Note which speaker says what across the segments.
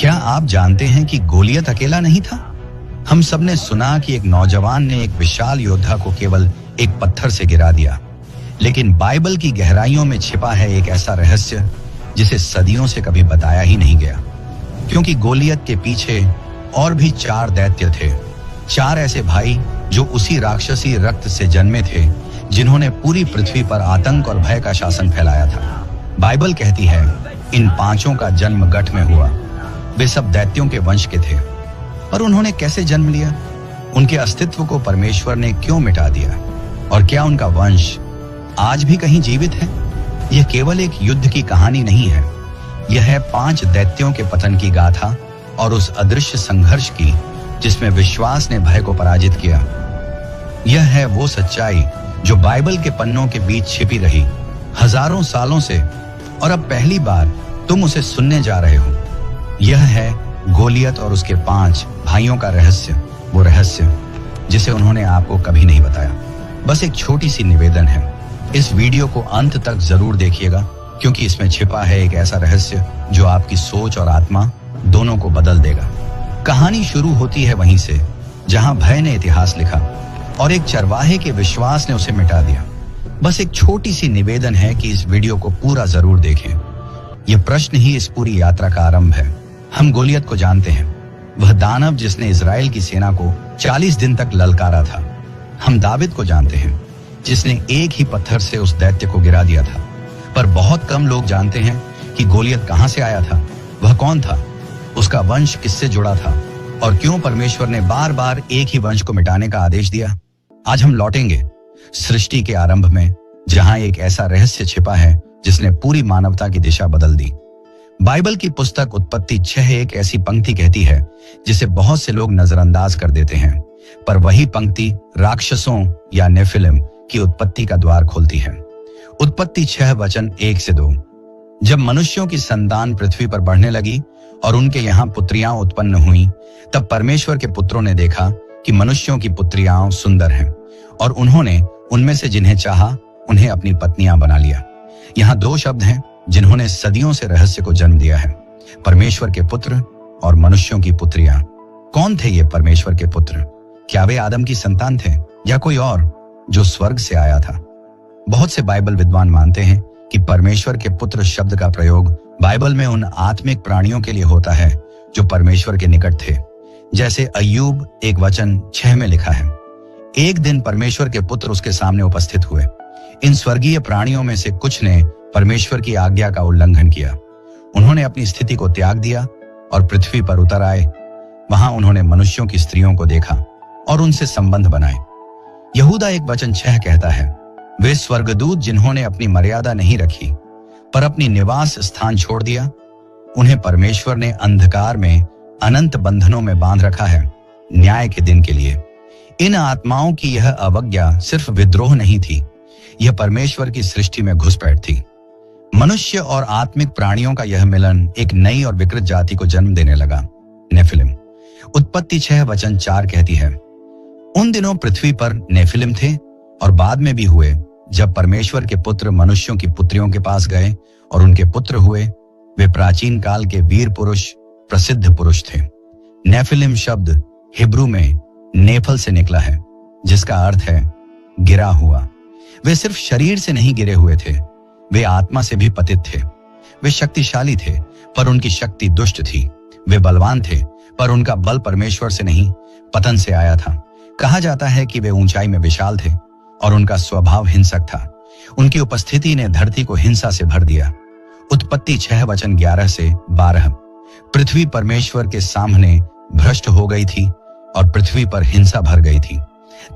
Speaker 1: क्या आप जानते हैं कि गोलियत अकेला नहीं था? हम सबने सुना कि एक नौजवान ने एक विशाल योद्धा को केवल एक पत्थर से गिरा दिया, लेकिन बाइबल की गहराइयों में छिपा है एक ऐसा रहस्य जिसे सदियों से कभी बताया ही नहीं गया। क्योंकि गोलियत के पीछे और भी 4 दैत्य थे, 4 ऐसे भाई जो उसी राक्षसी रक्त से जन्मे थे जिन्होंने पूरी पृथ्वी पर आतंक और भय का शासन फैलाया था। बाइबल कहती है इन 5 का जन्म गठ में हुआ। वे सब दैत्यों के वंश के थे, पर उन्होंने कैसे जन्म लिया? उनके अस्तित्व को परमेश्वर ने क्यों मिटा दिया? और क्या उनका वंश आज भी कहीं जीवित है? यह केवल एक युद्ध की कहानी नहीं है, यह है 5 दैत्यों के पतन की गाथा और उस अदृश्य संघर्ष की जिसमें विश्वास ने भय को पराजित किया। यह है वो सच्चाई जो बाइबल के पन्नों के बीच छिपी रही हजारों सालों से, और अब पहली बार तुम उसे सुनने जा रहे हो। यह है गोलियत और उसके 5 भाइयों का रहस्य, वो रहस्य जिसे उन्होंने आपको कभी नहीं बताया। बस एक छोटी सी निवेदन है, इस वीडियो को अंत तक जरूर देखिएगा, क्योंकि इसमें छिपा है एक ऐसा रहस्य जो आपकी सोच और आत्मा दोनों को बदल देगा। कहानी शुरू होती है वहीं से जहां भय ने इतिहास लिखा और एक चरवाहे के विश्वास ने उसे मिटा दिया। बस एक छोटी सी निवेदन है कि इस वीडियो को पूरा जरूर देखें। यह प्रश्न ही इस पूरी यात्रा का आरंभ है। हम गोलियत को जानते हैं, वह दानव जिसने इजराइल की सेना को 40 दिन तक ललकारा था। हम दाविद को जानते हैं, जिसने एक ही पत्थर से उस दैत्य को गिरा दिया था। पर बहुत कम लोग जानते हैं कि गोलियत कहां से आया था, वह कौन था, उसका वंश किससे जुड़ा था और क्यों परमेश्वर ने बार बार एक ही वंश को मिटाने का आदेश दिया। आज हम लौटेंगे सृष्टि के आरंभ में, जहां एक ऐसा रहस्य छिपा है जिसने पूरी मानवता की दिशा बदल दी। बाइबल की पुस्तक उत्पत्ति 6 एक ऐसी पंक्ति कहती है जिसे बहुत से लोग नजरअंदाज कर देते हैं, पर वही पंक्ति राक्षसों या नेफिलिम की उत्पत्ति का द्वार खोलती है। उत्पत्ति 6 वचन 1 से 2। जब मनुष्यों की संतान पृथ्वी पर बढ़ने लगी और उनके यहाँ पुत्रियां उत्पन्न हुई, तब परमेश्वर के पुत्रों ने देखा कि मनुष्यों की पुत्रियां सुंदर हैं, और उन्होंने उनमें से जिन्हें चाहा उन्हें अपनी पत्नियां बना लिया। यहाँ 2 शब्द हैं जिन्होंने सदियों से रहस्य को जन्म दिया है, परमेश्वर के पुत्र और मनुष्यों की पुत्रियां। कौन थे ये परमेश्वर के पुत्र? क्या वे आदम की संतान थे या कोई और जो स्वर्ग से आया था? बहुत से बाइबल विद्वान मानते हैं कि परमेश्वर के पुत्र शब्द का प्रयोग बाइबल में उन आत्मिक प्राणियों के लिए होता है जो परमेश्वर के निकट थे। जैसे अय्यूब 1 वचन 6 में लिखा है, एक दिन परमेश्वर के पुत्र उसके सामने उपस्थित हुए। इन स्वर्गीय प्राणियों में से कुछ ने परमेश्वर की आज्ञा का उल्लंघन किया। उन्होंने अपनी स्थिति को त्याग दिया और पृथ्वी पर उतर आए। वहां उन्होंने मनुष्यों की स्त्रियों को देखा और उनसे संबंध बनाए। यहूदा 1 वचन 6 कहता है, वे स्वर्गदूत जिन्होंने अपनी मर्यादा नहीं रखी पर अपनी निवास स्थान छोड़ दिया, उन्हें परमेश्वर ने अंधकार में अनंत बंधनों में बांध रखा है, न्याय के दिन के लिए। इन आत्माओं की यह अवज्ञा सिर्फ विद्रोह नहीं थी, यह परमेश्वर की सृष्टि में घुसपैठ थी। मनुष्य और आत्मिक प्राणियों का यह मिलन एक नई और विकृत जाति को जन्म देने लगा, नेफिलिम। उत्पत्ति 6 वचन 4 कहती है, उन दिनों पृथ्वी पर नेफिलिम थे और बाद में भी हुए, जब परमेश्वर के पुत्र मनुष्यों की पुत्रियों के पास गए और उनके पुत्र हुए। वे प्राचीन काल के वीर पुरुष, प्रसिद्ध पुरुष थे। नेफिलिम शब्द हिब्रू में नेफल से निकला है, जिसका अर्थ है गिरा हुआ। वे सिर्फ शरीर से नहीं गिरे हुए थे, वे आत्मा से भी पतित थे। वे शक्तिशाली थे, पर उनकी शक्ति दुष्ट थी। वे बलवान थे, पर उनका बल परमेश्वर से नहीं, पतन से आया था। कहा जाता है कि वे ऊंचाई में विशाल थे और उनका स्वभाव हिंसक था। उनकी उपस्थिति ने धरती को हिंसा से भर दिया। उत्पत्ति 6 वचन 11 से 12। पृथ्वी परमेश्वर के सामने भ्रष्ट हो गई थी और पृथ्वी पर हिंसा भर गई थी।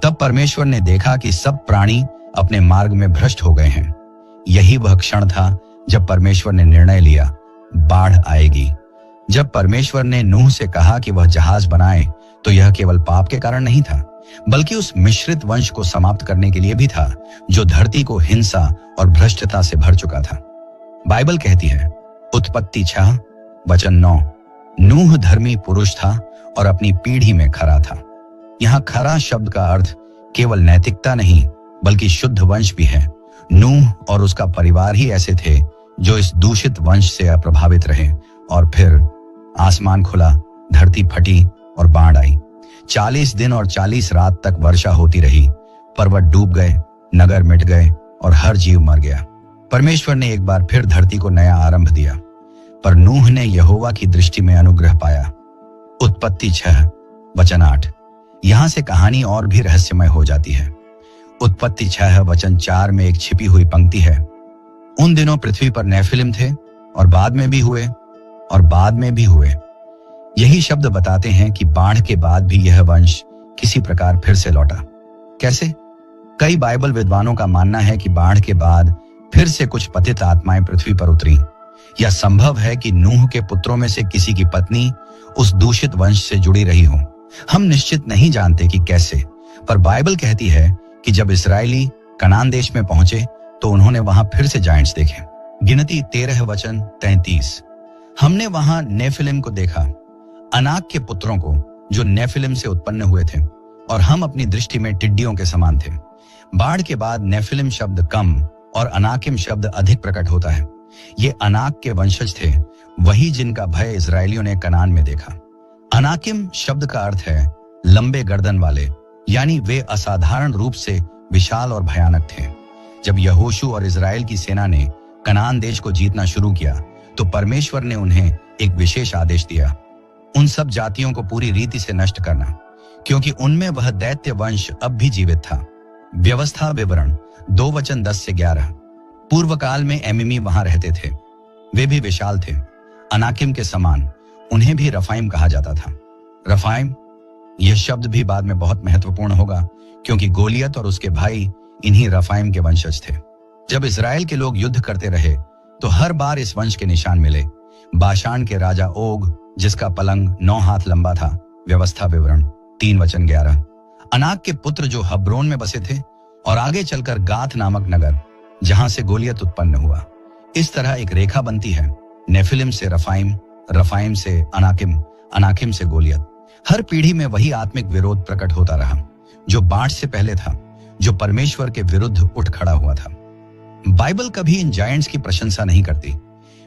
Speaker 1: तब परमेश्वर ने देखा कि सब प्राणी अपने मार्ग में भ्रष्ट हो गए हैं। यही वह क्षण था जब परमेश्वर ने निर्णय लिया, बाढ़ आएगी। जब परमेश्वर ने नूह से कहा कि वह जहाज बनाए, तो यह केवल पाप के कारण नहीं था, बल्कि उस मिश्रित वंश को समाप्त करने के लिए भी था जो धरती को हिंसा और भ्रष्टता से भर चुका था। बाइबल कहती है, उत्पत्ति 6 वचन 9, नूह धर्मी पुरुष था और अपनी पीढ़ी में खरा था। यहाँ खरा शब्द का अर्थ केवल नैतिकता नहीं, बल्कि शुद्ध वंश भी है। नूह और उसका परिवार ही ऐसे थे जो इस दूषित वंश से अप्रभावित रहे और फिर आसमान खुला, धरती फटी और बाढ़ आई। 40 दिन और 40 रात तक वर्षा होती रही। पर्वत डूब गए, नगर मिट गए और हर जीव मर गया। परमेश्वर ने एक बार फिर धरती को नया आरंभ दिया, पर नूह ने यहोवा की दृष्टि में अनुग्रह पाया। उत्पत्ति 6 वचन 8। यहां से कहानी और भी रहस्यमय हो जाती है। उत्पत्ति 6 वचन 4 में एक छिपी हुई पंक्ति है। उन दिनों पृथ्वी पर नेफिलिम थे और बाद में भी हुए और बाद में भी हुए। यही शब्द बताते हैं कि बाढ़ के बाद भी यह वंश किसी प्रकार फिर से लौटा। कैसे? कई बाइबल विद्वानों का मानना है कि बाढ़ के बाद फिर से कुछ पतित आत्माएं पृथ्वी पर उतरी। यह संभव है कि नूह के पुत्रों में से किसी की पत्नी उस दूषित वंश से जुड़ी रही हो। हम निश्चित नहीं जानते कि कैसे, पर बाइबल कहती है कि जब इस्राएली कनान देश में पहुंचे तो उन्होंने वहां फिर से जायंट्स देखे। गिनती 13 वचन 33। हमने वहां नेफिलिम को देखा, अनाक के पुत्रों को जो नेफिलिम से उत्पन्न हुए थे, और हम अपनी दृष्टि में टिड्डियों के समान थे। बाढ़ के बाद नेफिलिम शब्द कम और अनाकिम शब्द अधिक प्रकट होता है। ये अनाक के वंशज थे, वही जिनका भय इजरायलियों ने कनान में देखा। अनाकिम शब्द का अर्थ है लंबे गर्दन वाले, यानी वे असाधारण रूप से विशाल और भयानक थे। जब यहोशू और इजराइल की सेना ने कनान देश को जीतना शुरू किया तो परमेश्वर ने उन्हें एक विशेष आदेश दिया, उन सब जातियों को पूरी रीति से नष्ट करना, क्योंकि उनमें वह दैत्य वंश अब भी जीवित था। व्यवस्था विवरण 2 वचन 10 से 11। पूर्व काल में एमिमी वहां रहते थे। वे भी विशाल थे, अनाकिम के समान। उन्हें भी रफाइम कहा जाता था। रफाइम, यह शब्द भी बाद में बहुत महत्वपूर्ण होगा, क्योंकि गोलियत और उसके भाई इन्हीं रफाइम के वंशज थे। जब इजराइल के लोग युद्ध करते रहे तो हर बार इस वंश के निशान मिले। बाशान के राजा ओग, जिसका पलंग 9 हाथ लंबा था। व्यवस्था विवरण 3 वचन 11। अनाक के पुत्र जो हब्रोन में बसे थे और आगे चलकर गाथ नामक नगर, जहां से गोलियत उत्पन्न हुआ। इस तरह एक रेखा बनती है, नेफिलिम से रफाइम, रफाइम से अनाकिम, अनाकिम से गोलियत। हर पीढ़ी में वही आत्मिक विरोध प्रकट होता रहा जो बाढ़ से पहले था, जो परमेश्वर के विरुद्ध उठ खड़ा हुआ था। बाइबल कभी इन जायंट्स की प्रशंसा नहीं करती।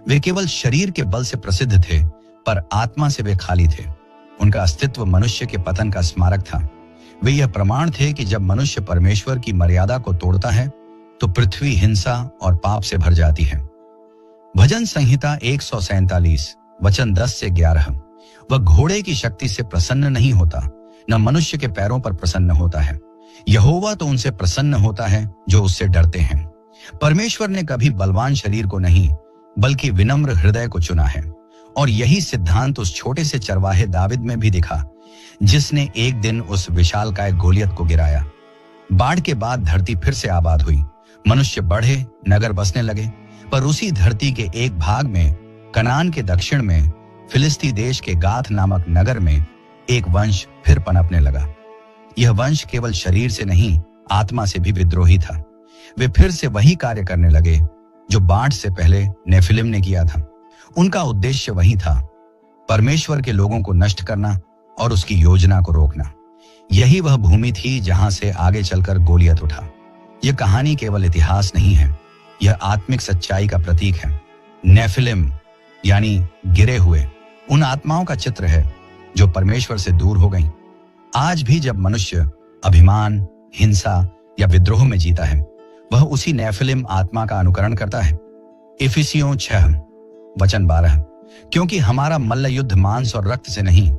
Speaker 1: वे केवल शरीर के बल से प्रसिद्ध थे, पर आत्मा से वे खाली थे। उनका अस्तित्व मनुष्य के पतन का स्मारक था। वे यह प्रमाण थे कि जब मनुष्य परमेश्वर की मर्यादा को तोड़ता है तो पृथ्वी हिंसा और पाप से भर जाती है। भजन संहिता 147 वचन 10 से 11। वह घोड़े की शक्ति से प्रसन्न नहीं होता, न मनुष्य के पैरों पर प्रसन्न होता है। यहोवा तो उनसे प्रसन्न होता है जो उससे डरते हैं। परमेश्वर ने कभी बलवान शरीर को नहीं, बल्कि विनम्र हृदय को चुना है। और यही सिद्धांत उस छोटे से चरवाहे दाविद में भी दिखा, जिसने एक दिन उस विशालकाय गोलियत को गिराया। बाढ़ के बाद धरती फिर से आबाद हुई। मनुष्य बढ़े, नगर बसने लगे, पर उसी धरती के एक भाग में, कनान के दक्षिण में, फिलिस्ती देश के गाथ नामक नगर में एक वंश फिर पनपने लगा। यह वंश केवल शरीर से नहीं, आत्मा से भी विद्रोही था। वे फिर से वही कार्य करने लगे जो बाढ़ से पहले नेफिलिम ने किया था। उनका उद्देश्य वही था, परमेश्वर के लोगों को नष्ट करना और उसकी योजना को रोकना। यही वह भूमि थी जहां से आगे चलकर गोलियत उठा। यह कहानी केवल इतिहास नहीं है, यह आत्मिक सच्चाई का प्रतीक है। नेफिलिम यानी गिरे हुए, उन आत्माओं का चित्र है जो परमेश्वर से दूर हो गईं। आज भी जब मनुष्य अभिमान, हिंसा या विद्रोह में जीता है, वह उसी नेफिलिम आत्मा का अनुकरण करता है। इफिसियों 6 वचन 12। क्योंकि हमारा मल्ल युद्ध मांस और रक्त से नहीं,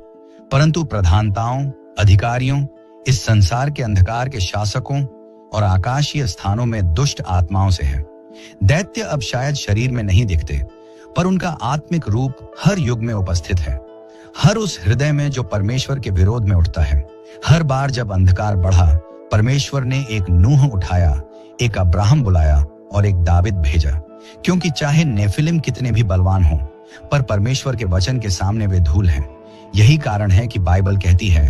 Speaker 1: परंतु प्रधानताओं, अधिकारियों, इस संसार के अंधकार के शासकों और आकाशीय स्थानों में दुष्ट आत्माओं से है। दैत्य अब शायद शरीर में नहीं दिखते, पर उनका आत्मिक रूप हर युग में उपस्थित है। हर उस हृदय में जो परमेश्वर के विरोध में उठता है। हर बार जब अंधकार बढ़ा, परमेश्वर ने एक नूह उठाया, एक अब्राहम बुलाया और एक दाविद भेजा। क्योंकि चाहे नेफिलिम कितने भी बलवान हों, पर परमेश्वर के वचन के सामने वे धूल हैं। यही कारण है कि बाइबल कहती है,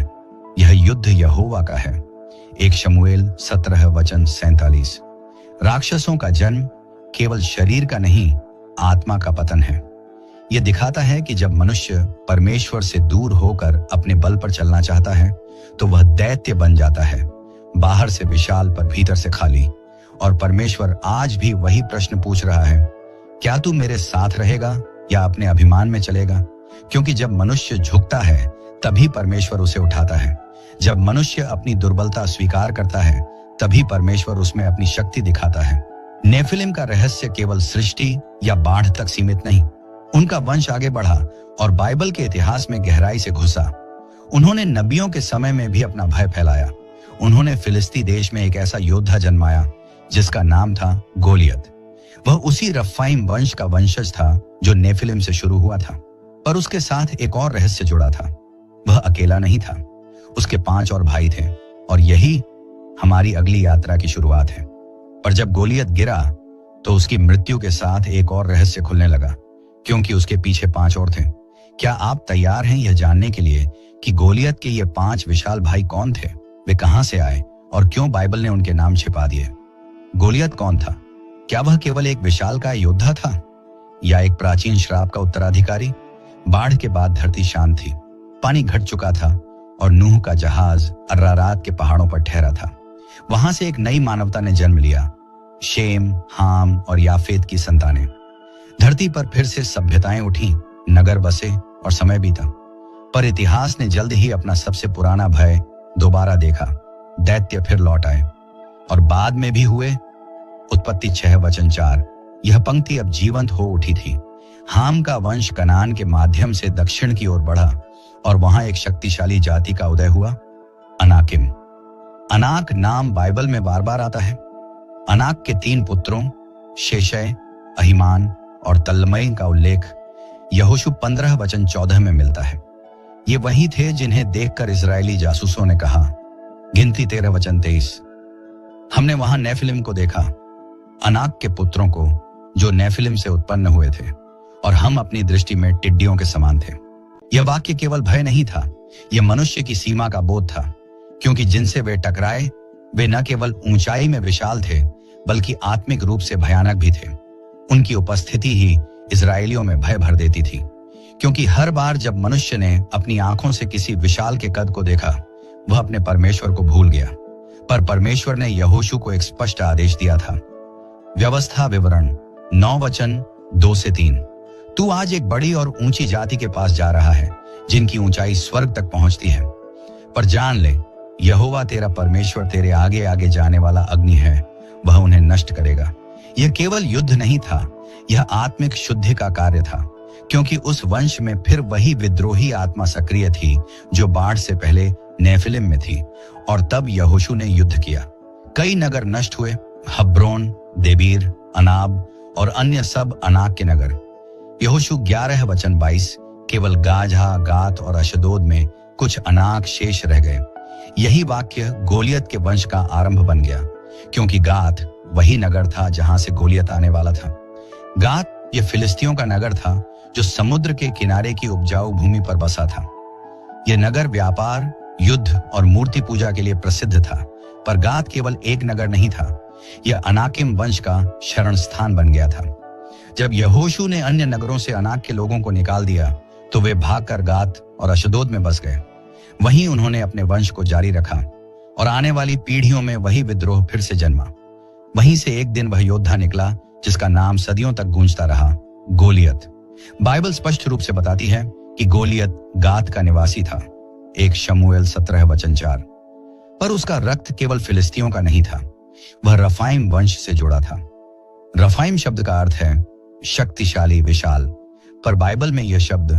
Speaker 1: यह युद्ध यहोवा का है। 1 शमूएल 17 वचन 47। राक्षसों का जन्म केवल शरीर का नहीं, आत्मा का पतन है। यह दिखाता है कि जब मनुष्य परमेश्वर से दूर होकर अपने बल पर चलना चाहता है तो वह दैत्य बन जाता है, बाहर से विशाल पर भीतर से खाली। और परमेश्वर आज भी वही प्रश्न पूछ रहा है, क्या तू मेरे साथ रहेगा या अपने अभिमान में चलेगा? क्योंकि जब मनुष्य झुकता है तभी परमेश्वर उसे उठाता है। जब मनुष्य अपनी दुर्बलता स्वीकार करता है तभी परमेश्वर उसमें अपनी शक्ति दिखाता है। नेफिलिम का रहस्य केवल सृष्टि या बाढ़ तक सीमित नहीं, उनका वंश आगे बढ़ा और बाइबल के इतिहास में गहराई से घुसा। उन्होंने नबियों के समय में भी अपना भय फैलाया। उन्होंने फिलिस्ती देश में एक ऐसा योद्धा जन्माया जिसका नाम था गोलियत। वह उसी रफाइम वंश का वंशज था जो नेफिलिम से शुरू हुआ था। पर उसके साथ एक और रहस्य जुड़ा था। वह अकेला नहीं था, उसके 5 और भाई थे, और यही हमारी अगली यात्रा की शुरुआत है। पर जब गोलियत गिरा तो उसकी मृत्यु के साथ एक और रहस्य खुलने लगा, क्योंकि उसके पीछे 5 और थे। क्या आप तैयार हैं यह जानने के लिए कि गोलियत के ये 5 विशाल भाई कौन थे, वे कहां से आए और क्यों बाइबल ने उनके नाम छिपा दिए? गोलियत कौन था? क्या वह केवल एक विशालकाय योद्धा था या एक प्राचीन श्राप का उत्तराधिकारी? बाढ़ के बाद धरती शांत थी, पानी घट चुका था और नूह का जहाज अर्रारात के पहाड़ों पर ठहरा था। वहां से एक नई मानवता ने जन्म लिया, शेम, हाम और याफेत की संतानें। धरती पर फिर से सभ्यताएं उठी, नगर बसे और समय बीता। पर इतिहास ने जल्द ही अपना सबसे पुराना भय दोबारा देखा। दैत्य फिर लौट आए और बाद में भी हुए। उत्पत्ति 6:4। यह पंक्ति अब जीवंत हो उठी थी। हाम का वंश कनान के माध्यम से दक्षिण की ओर बढ़ा और वहां एक शक्तिशाली जाति का उदय हुआ, अनाकिम। अनाक नाम बाइबल में बार बार आता है। अनाक के 3 पुत्रों शेशय, अहिमान और तल्मई का उल्लेख यहोशू 15:14 में मिलता है। ये वही थे जिन्हें देखकर इजरायली जासूसों ने कहा, गिनती 13:23। हमने वहां नेफिलिम को देखा, अनाक के पुत्रों को जो नेफिलिम से उत्पन्न हुए थे, और हम अपनी दृष्टि में टिड्डियों के समान थे। यह वाक्य केवल भय नहीं था, यह मनुष्य की सीमा का बोध था, क्योंकि जिनसे वे टकराए वे न केवल ऊंचाई में विशाल थे बल्कि आत्मिक रूप से भयानक भी थे। उनकी उपस्थिति ही इजरायलियों में भय भर देती थी, क्योंकि हर बार जब मनुष्य ने अपनी आंखों से किसी विशाल के कद को देखा वह अपने परमेश्वर को भूल गया। पर परमेश्वर ने यहोशू को एक स्पष्ट आदेश दिया था। व्यवस्था विवरण 9:2-3। तू आज एक बड़ी और ऊंची जाति के पास जा रहा है जिनकी ऊंचाई स्वर्ग तक पहुंचती है। पर जान ले, यहोवा तेरा परमेश्वर तेरे आगे आगे जाने वाला अग्नि है, वह उन्हें नष्ट करेगा। यह केवल युद्ध नहीं था, यह आत्मिक शुद्धि का कार्य था, क्योंकि उस वंश में फिर वही विद्रोही आत्मा सक्रिय थी जो बाढ़ से पहले नेफिलिम में थी। और तब यहोशू ने युद्ध किया। कई नगर नष्ट हुए, हब्रोन, देबीर, अनाब और अन्य सब अनाक के नगर। यहोशू 11:22। केवल गाजा, गात और अशदोद में कुछ अनाक शेष रह गए। यही वाक्य गोलियत के वंश का आरंभ बन गया, क्योंकि गात वही नगर था जहां से गोलियत आने वाला था। गात ये फिलिस्तियों का नगर था जो समुद्र के किनारे की उपजाऊ भूमि पर बसा था। यह नगर व्यापार, युद्ध और मूर्ति पूजा के लिए प्रसिद्ध था। पर गात केवल एक नगर नहीं था, यह अनाकिम वंश का शरण स्थान बन गया था। जब यहोशू ने अन्य नगरों से अनाक के लोगों को निकाल दिया तो वे भागकर गात और अशदोद में बस गए। वहीं उन्होंने अपने वंश को जारी रखा और आने वाली पीढ़ियों में वही विद्रोह फिर से जन्मा। वहीं से एक दिन वह योद्धा निकला जिसका नाम सदियों तक गूंजता रहा, गोलियत। बाइबल स्पष्ट रूप से बताती है कि गोलियत गात का निवासी था, 1 शमूएल 17:4। पर उसका रक्त केवल फिलिस्तियों का नहीं था, वह रफाइम वंश से जुड़ा था। रफाइम शब्द का अर्थ है शक्तिशाली, विशाल। पर बाइबल में यह शब्द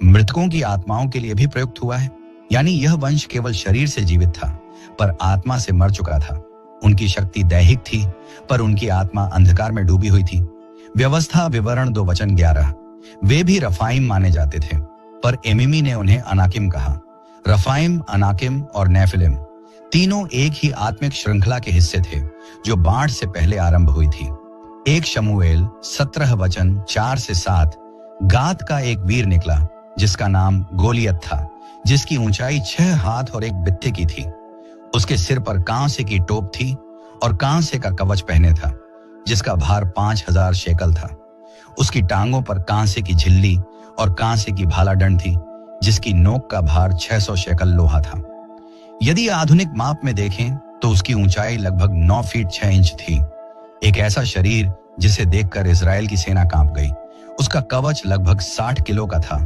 Speaker 1: मृतकों की आत्माओं के लिए भी प्रयुक्त हुआ है। यानी यह वंश केवल शरीर से जीवित था पर आत्मा से मर चुका था। उनकी शक्ति दैहिक थी पर उनकी आत्मा अंधकार में डूबी हुई थी। व्यवस्था विवरण 2:11। वे भी रफाइम माने जाते थे, पर एमिमी ने उन्हें अनाकिम कहा। रफाइम, अनाकिम और नेफिलिम तीनों एक ही आत्मिक श्रृंखला के हिस्से थे जो बाढ़ से पहले आरंभ हुई थी। 1 शमूएल 17:4-7। गात का एक वीर निकला जिसका नाम गोलियत था, जिसकी ऊंचाई 6 हाथ और 1 बित्ते की थी। उसके सिर पर कांसे की टोप थी और कांसे का कवच पहने था जिसका भार 5000 शेकल था। उसकी टांगों पर कांसे की झिल्ली और कांसे की भालाडंड थी जिसकी नोक का भार 600 शेकल लोहा था। यदि आधुनिक माप में देखें तो उसकी ऊंचाई लगभग 9 फीट 6 इंच थी। एक ऐसा शरीर जिसे देखकर इजराइल की सेना कांप गई। उसका कवच लगभग 60 किलो का था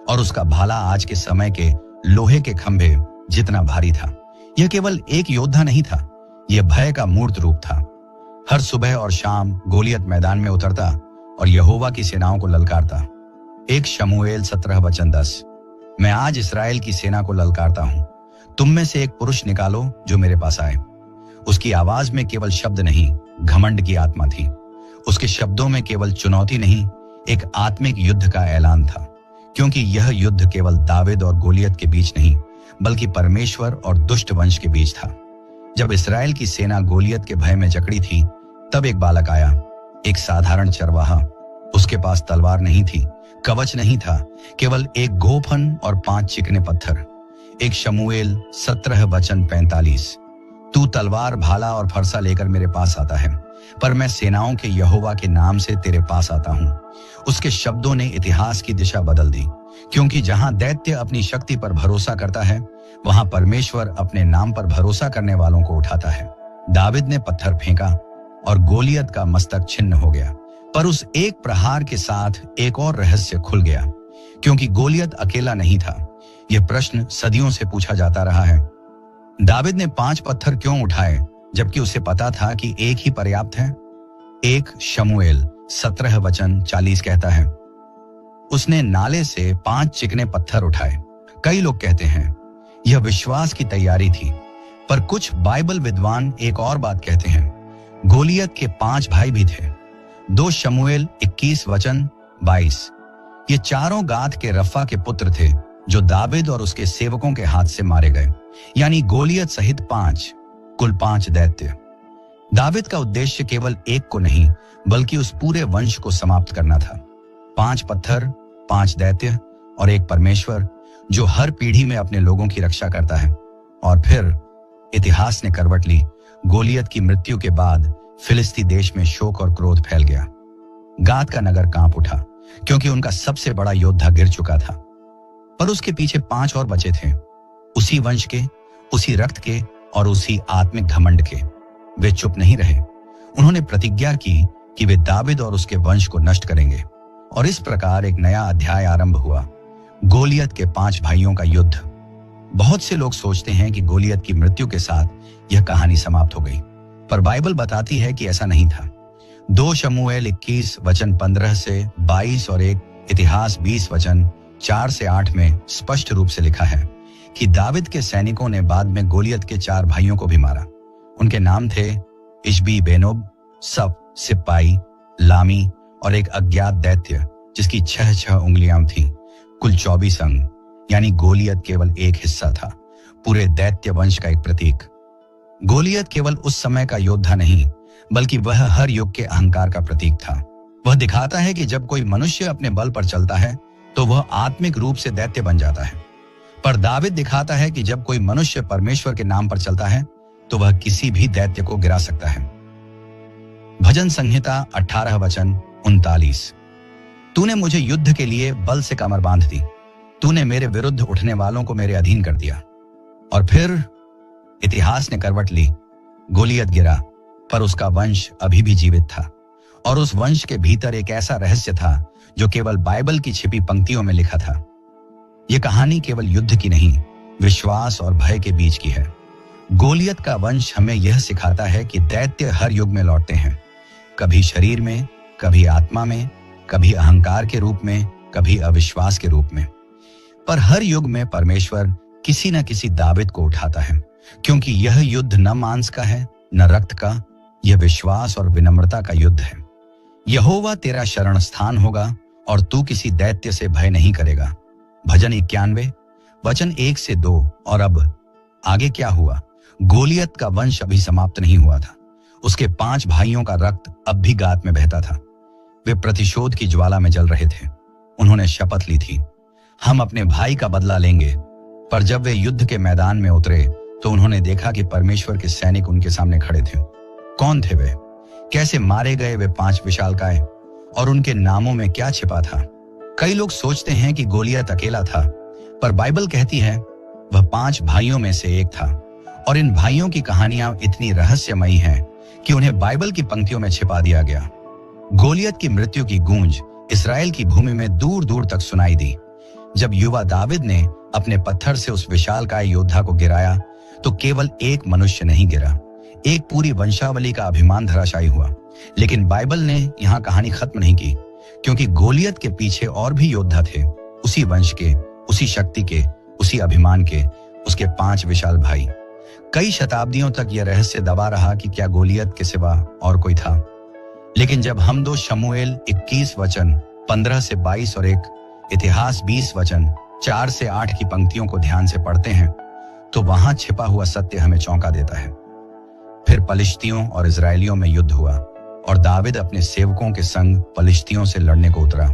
Speaker 1: और उसका भाला आज के समय के लोहे के खंभे जितना भारी था। यह केवल एक योद्धा नहीं था, यह भय का मूर्त रूप था। हर सुबह और शाम गोलियत मैदान में उतरता और यहोवा की सेनाओं को ललकारता। 1 शमूएल 17:10। मैं आज इस्राएल की सेना को ललकारता हूं, तुम में से एक पुरुष निकालो जो मेरे पास आए। उसकी आवाज में केवल शब्द नहीं, घमंड की आत्मा थी। उसके शब्दों में केवल चुनौती नहीं, एक आत्मिक युद्ध का ऐलान था। क्योंकि यह युद्ध केवल दाविद और गोलियत के बीच नहीं, बल्कि परमेश्वर और दुष्ट वंश के बीच था। जब इस्राएल की सेना गोलियत के भय में जकड़ी थी, तब एक बालक आया, एक साधारण चरवाहा। उसके पास तलवार नहीं थी, कवच नहीं था, केवल एक गोफन और 5 चिकने पत्थर। 1 शमूएल 17:45। तू तलवार, भाला और फरसा लेकर मेरे पास आता है, पर मैं सेनाओं के यहोवा के नाम से तेरे पास आता हूं। उसके शब्दों ने इतिहास की दिशा बदल दी, क्योंकि जहां दैत्य अपनी शक्ति पर भरोसा करता है, वहां परमेश्वर अपने नाम पर भरोसा करने वालों को उठाता है। दाविद ने पत्थर फेंका और गोलियत का मस्तक छिन्न हो गया, पर उस एक प्रहार के साथ एक और रहस्य खुल गया। क्योंकि गोलियत अकेला नहीं था। यह प्रश्न सदियों से पूछा जाता रहा है, दाविद ने 5 पत्थर क्यों उठाए, जबकि उसे पता था कि एक ही पर्याप्त है। 1 शमूएल 17:40 कहता है, उसने नाले से 5 चिकने पत्थर उठाए। कई लोग कहते हैं यह विश्वास की तैयारी थी, पर कुछ बाइबल विद्वान एक और बात कहते हैं। गोलियत के 5 भाई भी थे। 2 शमूएल 21:22। ये चारों गाद के रफा के पुत्र थे, जो दाविद और उसके सेवकों के हाथ से मारे गए। यानी गोलियत सहित 5, कुल 5 दैत्य। दाविद का उद्देश्य केवल एक को नहीं, बल्कि उस पूरे वंश को समाप्त करना था। 5 पत्थर, 5 दैत्य और एक परमेश्वर जो हर पीढ़ी में अपने लोगों की रक्षा करता है। और फिर इतिहास ने करवट ली। गोलियत की मृत्यु के बाद फिलिस्ती देश में शोक और क्रोध फैल गया। गाद का नगर कांप उठा, क्योंकि उनका सबसे बड़ा योद्धा गिर चुका था। पर उसके पीछे 5 और बचे थे, उसी वंश के, उसी रक्त के और उसी आत्मिक घमंड के। वे चुप नहीं रहे। उन्होंने प्रतिज्ञा की कि वे दाविद और उसके वंश को नष्ट करेंगे। और इस प्रकार एक नया अध्याय आरंभ हुआ, गोलियत के 5 भाइयों का युद्ध। बहुत से लोग सोचते हैं कि गोलियत की मृत्यु के साथ यह कहानी समाप्त हो गई, पर बाइबल बताती है कि ऐसा नहीं था। 2 शमूएल 21:15-22 और 1 इतिहास 20:4-8 में स्पष्ट रूप से लिखा है कि दाविद के सैनिकों ने बाद में गोलियत के 4 भाइयों को भी मारा। उनके नाम थे इशबी बेनोब, सफ, सिपाई, लामी और एक अज्ञात दैत्य जिसकी 6 उंगलियां थीं। कुल 24 अंग। यानी गोलियत केवल एक हिस्सा था, पूरे दैत्य वंश का एक प्रतीक। गोलियत केवल उस समय का योद्धा नहीं, बल्कि वह हर युग के अहंकार का प्रतीक था। वह दिखाता है कि जब कोई मनुष्य अपने बल पर चलता है तो वह आत्मिक रूप से दैत्य बन जाता है। पर दाविद दिखाता है कि जब कोई मनुष्य परमेश्वर के नाम पर चलता है तो वह किसी भी दैत्य को गिरा सकता है। भजन संहिता 18:39। तूने मुझे युद्ध के लिए बल से कमर बांध दी, तूने मेरे विरुद्ध उठने वालों को मेरे अधीन कर दिया। और फिर इतिहास ने करवट ली। गोलियत गिरा, पर उसका वंश अभी भी जीवित था। और उस वंश के भीतर एक ऐसा रहस्य था जो केवल बाइबल की छिपी पंक्तियों में लिखा था। यह कहानी केवल युद्ध की नहीं, विश्वास और भय के बीच की है। गोलियत का वंश हमें यह सिखाता है कि दैत्य हर युग में लौटते हैं, कभी शरीर में, कभी आत्मा में, कभी अहंकार के रूप में, कभी अविश्वास के रूप में। पर हर युग में परमेश्वर किसी न किसी दाविद को उठाता है, क्योंकि यह युद्ध न मांस का है न रक्त का, यह विश्वास और विनम्रता का युद्ध है। यहोवा तेरा शरण स्थान होगा और तू किसी दैत्य से भय नहीं करेगा। भजन 91:1-2। और अब आगे क्या हुआ? गोलियत का वंश अभी समाप्त नहीं हुआ था। उसके 5 भाइयों का रक्त अब भी गाद में बहता था। वे प्रतिशोध की ज्वाला में जल रहे थे। उन्होंने शपथ ली थी, हम अपने भाई का बदला लेंगे। पर जब वे युद्ध के मैदान में उतरे तो उन्होंने देखा कि परमेश्वर के सैनिक उनके सामने खड़े थे। कौन थे वे? कैसे मारे गए वे 5 विशालकाय? और उनके नामों में क्या छिपा था? कई लोग सोचते हैं कि गोलियत अकेला था, पर बाइबल कहती है वह 5 भाइयों में से एक था। और इन भाइयों की कहानियां इतनी रहस्यमयी हैं कि उन्हें बाइबल की पंक्तियों में छिपा दिया गया। गोलियत की मृत्यु की गूंज इस्राएल की भूमि में दूर दूर तक सुनाई दी। जब युवा दाविद ने अपने पत्थर से उस विशालकाय योद्धा को गिराया तो केवल एक मनुष्य नहीं गिरा, एक पूरी वंशावली का अभिमान धराशायी हुआ। लेकिन बाइबल ने यहाँ कहानी खत्म नहीं की, क्योंकि गोलियत के पीछे और भी योद्धा थे, उसी वंश के, उसी शक्ति के, उसी अभिमान के, उसके 5 विशाल भाई। कई शताब्दियों तक यह रहस्य दबा रहा कि क्या गोलियत के सिवा और कोई था। लेकिन जब हम 2 शमूएल 21 वचन 15 से 22 और एक इतिहास 20 वचन 4 से 8 की पंक्तियों को ध्यान से पढ़ते हैं तो वहां छिपा हुआ सत्य हमें चौंका देता है। फिर पलिश्तियों और इजरायलियों में युद्ध हुआ और दाविद अपने सेवकों के संग पलिश्तियों से लड़ने को उतरा,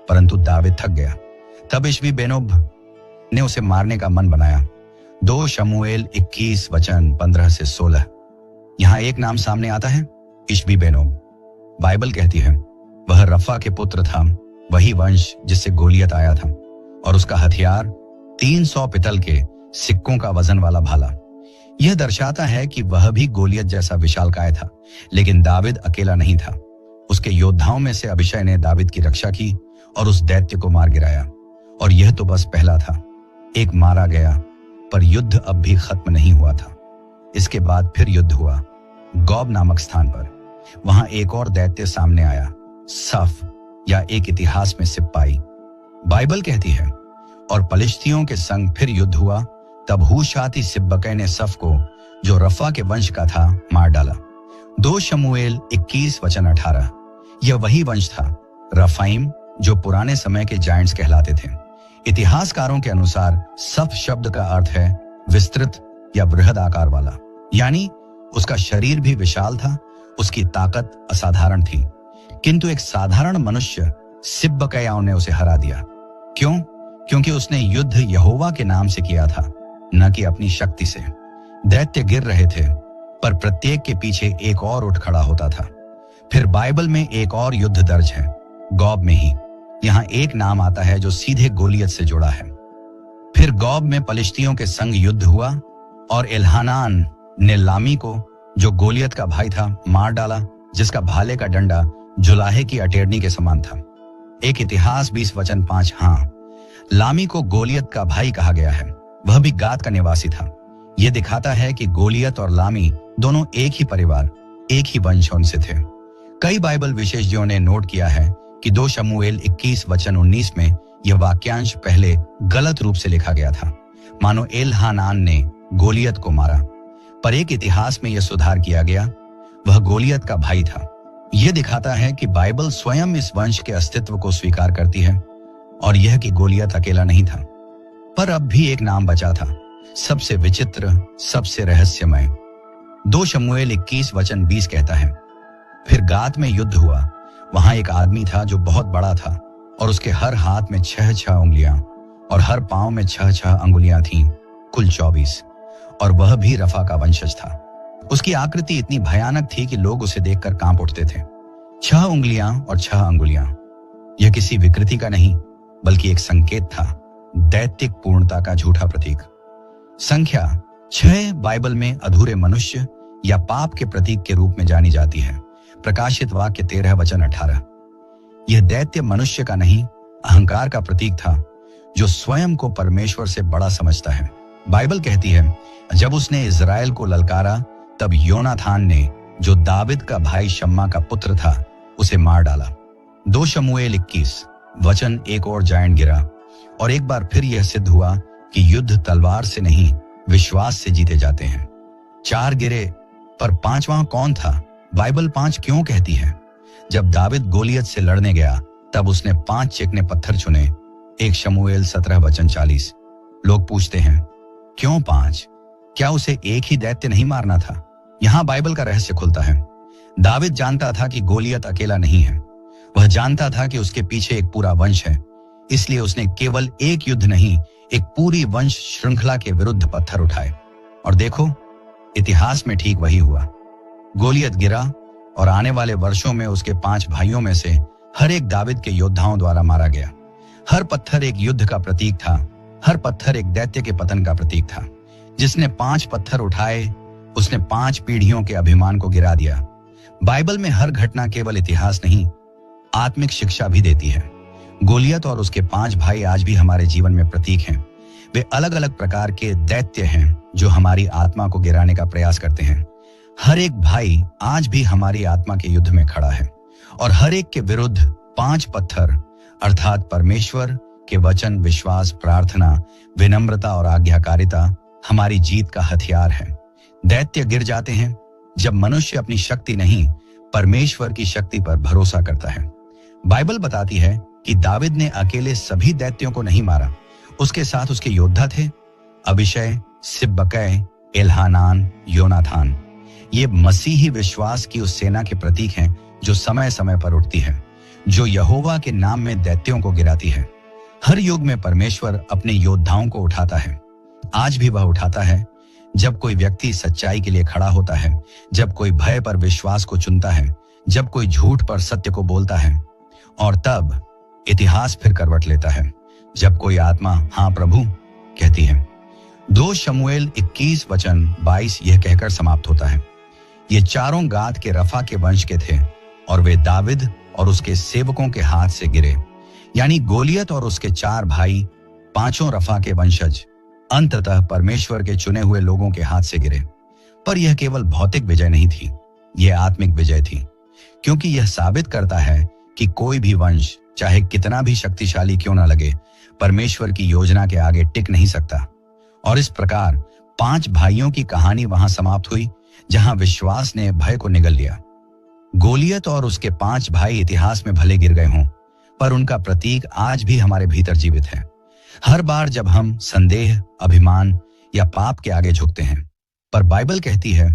Speaker 1: परंतु दाविद थक गया। तब इश्बी-बेनोब ने उसे मारने का मन बनाया। 2 शमूएल 21 वचन 15 से 16। यहां एक नाम सामने आता है, इश्बी-बेनोब। बाइबल कहती है वह रफा के पुत्र था, वही वंश जिससे गोलियत आया था, और उसका हथियार 300 पितल के सिक्कों का वजन वाला भाला। यह दर्शाता है कि वह भी गोलियत जैसा विशालकाय था, लेकिन दाविद अकेला नहीं था। उसके योद्धाओं में से अभिषय ने दाविद की रक्षा की और उस दैत्य को मार गिराया। और यह तो बस पहला था, एक मारा गया, पर युद्ध अब भी खत्म नहीं हुआ था। इसके बाद फिर युद्ध हुआ गौब नामक स्थान पर। वहां एक और दैत्य सामने आया, सफ, या एक इतिहास में सिपाही। बाइबल कहती है और पलिश्तियों के संग फिर युद्ध हुआ। तब हूशाती सिब्बकै ने सफ को, जो रफा के वंश का था, मार डाला। 2 शमूएल 21 वचन 18। यह वही वंश था, रफाइम, जो पुराने समय के जायंट्स कहलाते थे। इतिहासकारों के अनुसार सफ शब्द का अर्थ है विस्तृत या बृहद आकार वाला, यानी उसका शरीर भी विशाल था, उसकी ताकत असाधारण थी। किंतु एक साधारण मनुष्य सिब्बकयाओं ने उसे हरा दिया। क्यों? क्योंकि उसने युद्ध यहोवा के नाम से किया था, न कि अपनी शक्ति से। दैत्य गिर रहे थे, पर प्रत्येक के पीछे एक और उठ खड़ा होता था। फिर बाइबल में एक और युद्ध दर्ज है, गौब में ही। यहाँ एक नाम आता है जो सीधे गोलियत से जुड़ा है। फिर गौब में पलिश्तियों के संग युद्ध हुआ और एल्हानान ने लामी को, जो गोलियत का भाई था, मार डाला, जिसका भाले का डंडा जुलाहे की अटेरनी के समान था। एक इतिहास 20 वचन 5। हाँ, लामी को गोलियत का भाई कहा गया है, वह भी गाद का निवासी था। यह दिखाता है कि गोलियत और लामी दोनों एक ही परिवार, एक ही वंश उनसे थे। कई बाइबल विशेषज्ञों ने नोट किया है कि 2 शमूएल 21 वचन 19 में यह वाक्यांश पहले गलत रूप से लिखा गया था, मानो एल्हानान ने गोलियत को मारा। पर एक इतिहास में यह सुधार किया गया, वह गोलियत का भाई था। यह दिखाता है कि बाइबल स्वयं इस वंश के अस्तित्व को स्वीकार करती है और यह कि गोलियत अकेला नहीं था। पर अब भी एक नाम बचा था, सबसे विचित्र, सबसे रहस्यमय। 2 शमूएल 21 वचन 20 कहता है, फिर गात में युद्ध हुआ। वहां एक आदमी था जो बहुत बड़ा था और उसके हर हाथ में 6 उंगलियां और हर पांव में 6 अंगुलियां थीं, कुल 24, और वह भी रफा का वंशज था। उसकी आकृति इतनी भयानक थी कि लोग उसे देखकर कांप उठते थे। 6 उंगलियां और 6 अंगुलियां, यह किसी विकृति का नहीं, बल्कि एक संकेत था, दैत्तिक पूर्णता का झूठा प्रतीक। संख्या 6 बाइबल में अधूरे मनुष्य या पाप के प्रतीक के रूप में जानी जाती है। प्रकाशित वाक्य 13 वचन 18। यह दैत्य मनुष्य का नहीं, अहंकार का प्रतीक था, जो स्वयं को परमेश्वर से बड़ा समझता है। बाइबल कहती है जब उसने इजराइल को ललकारा, तब योनाथान ने, जो दाविद का भाई शम्मा का पुत्र था, उसे मार डाला। 2 शमूएल 21 वचन 1 और जायंट गिरा, और एक बार फिर यह सिद्ध हुआ कि युद्ध तलवार से नहीं, विश्वास से जीते जाते हैं। 4 गिरे, पर 5वां कौन था? बाइबल 5 क्यों कहती है? जब दाविद गोलियत से लड़ने गया, तब उसने 5 चिकने पत्थर चुने। 1 शमूएल 17 वचन 40। लोग पूछते हैं, क्यों 5? क्या उसे एक ही दैत्य नहीं मारना था? यहां बाइबल का रहस्य खुलता है। दाविद जानता था कि गोलियत अकेला नहीं है। वह जानता था कि उसके पीछे एक पूरा वंश है, इसलिए उसने केवल एक युद्ध नहीं, एक पूरी वंश श्रृंखला के विरुद्ध पत्थर उठाए। और देखो, इतिहास में ठीक वही हुआ। गोलियत गिरा और आने वाले वर्षों में उसके 5 भाइयों में से हर एक दाविद के योद्धाओं द्वारा मारा गया। हर पत्थर एक युद्ध का प्रतीक था, हर पत्थर एक दैत्य के पतन का प्रतीक था। जिसने 5 पत्थर उठाए, उसने 5 पीढ़ियों के अभिमान को गिरा दिया। बाइबल में हर घटना केवल इतिहास नहीं, आत्मिक शिक्षा भी देती है। गोलियत और उसके 5 भाई आज भी हमारे जीवन में प्रतीक हैं। वे अलग अलग प्रकार के दैत्य हैं जो हमारी आत्मा को गिराने का प्रयास करते हैं। हर एक भाई आज भी हमारी आत्मा के युद्ध में खड़ा है और हर एक के विरुद्ध 5 पत्थर अर्थात परमेश्वर के वचन, विश्वास, प्रार्थना, विनम्रता और आज्ञाकारिता हमारी जीत का हथियार है। दैत्य गिर जाते हैं जब मनुष्य अपनी शक्ति नहीं, परमेश्वर की शक्ति पर भरोसा करता है। बाइबल बताती है कि दाविद ने अकेले सभी दैत्यों को नहीं मारा, उसके साथ उसके योद्धा थे, अभिषय, सिब्बकै, एल्हानान, योनाथान। ये मसीही विश्वास की उस सेना के प्रतीक हैं जो समय समय पर उठती है, जो यहोवा के नाम में दैत्यों को गिराती है। हर युग में परमेश्वर अपने योद्धाओं को उठाता है। आज भी वह उठाता है जब कोई व्यक्ति सच्चाई के लिए खड़ा होता है, जब कोई भय पर विश्वास को चुनता है, जब कोई झूठ पर सत्य को बोलता है, और तब इतिहास फिर करवट लेता है जब कोई आत्मा हाँ प्रभु कहती है। 2 शमूएल 21 वचन 22 यह कहकर समाप्त होता है, ये चारों गाद के रफा के वंश के थे और वे दाविद और उसके सेवकों के हाथ से गिरे। यानी गोलियत और उसके 4 भाई, 5 रफा के वंशज, अंततः परमेश्वर के चुने हुए लोगों के हाथ से गिरे। पर यह केवल भौतिक विजय नहीं थी, यह आत्मिक विजय थी, क्योंकि यह साबित करता है कि कोई भी वंश चाहे कितना भी शक्तिशाली क्यों ना लगे, परमेश्वर की योजना के आगे टिक नहीं सकता। और इस प्रकार 5 भाइयों की कहानी वहां समाप्त हुई जहां विश्वास ने भय को निगल लिया। गोलियत और उसके 5 भाई इतिहास में भले गिर गए हों, पर उनका प्रतीक आज भी हमारे भीतर जीवित है। हर बार जब हम संदेह, अभिमान या पाप के आगे झुकते हैं, पर बाइबल कहती है